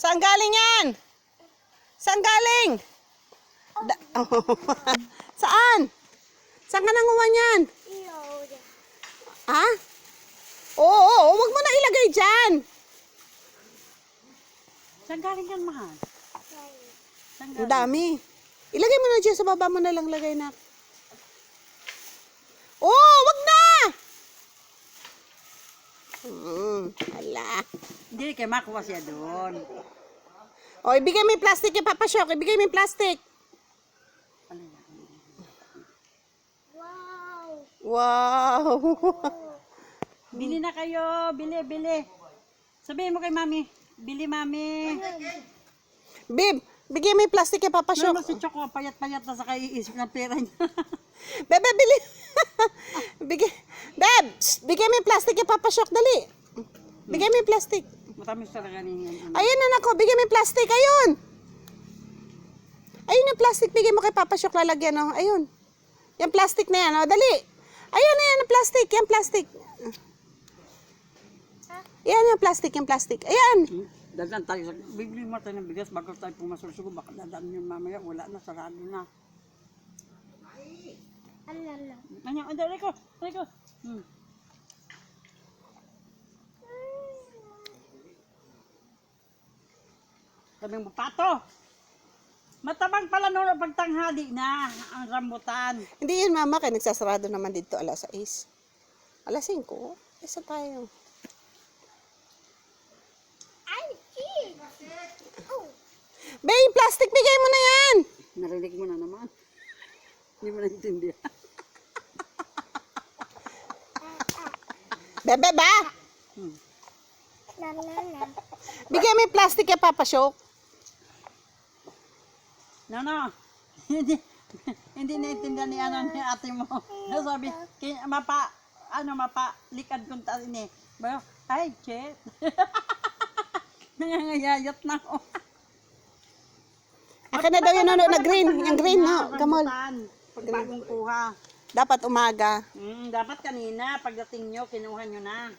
Saan galing yan? Saan galing? Saan? Saan ka nanguha niyan? Ha? Oo, wag mo na ilagay dyan. Saan galing yan, mahal? Saan Ang galing? dami. Ilagay mo na dyan sa baba mo na lang lagay na. Oh, wag na! Hala. Hindi, kay makuha siya doon. O, ibigay mo yung plastic kay Papa Syok. Ibigay mo yung plastic. Ano yan? Wow. Bili na kayo. Bili. Sabihin mo kay mami. Bili, mami. Babe, bigay mo yung plastic kay Papa Ano Syok. si Choco, payat-payat na sa kaiisip ng pera niya. Bebe, bili. Bigay mo yung plastic kay Papa Syok. Dali. Bigay mo yung plastic. Matamis talaga niyan. Ayun na nako, bigay mo yung plastic. Ayun. Ayun yung plastic. Bigay mo kay Papa Syok lalagyan. Oh. Ayun. Yung plastic na yan. Oh. Dali. Ayun na yan ang plastic. Yung plastic. Yan yung plastic. Yung plastic. Ayan. Dadan tayo. Bibili mo tayo ng bigas bago tayo pumasursugo. Baka dadaan yun mamaya. Wala na. Sarado na. Ano? Dali ko. Sabi mo, Pato! Matabang pala noon pagtanghali na ang rambutan. Hindi yun mama. Kaya nagsasarado naman dito alas 6. Alas 5. Isa tayo. Be, yung plastic. Bigay mo na yan. Narinig mo na naman. Hindi mo naintindihan. Bebe ba? Bigay mo yung plastic kay Papa Syok. No. Hindi naintindihan ni ate mo. Sabi, likad kong tarin eh. Bayo, ay, Chet. Nangangayayat na ako. Akin na daw yun na green. Yung green, no? Kamol. Pag bagong kuha. Dapat umaga. Dapat kanina, pagdating nyo, kinuha nyo na.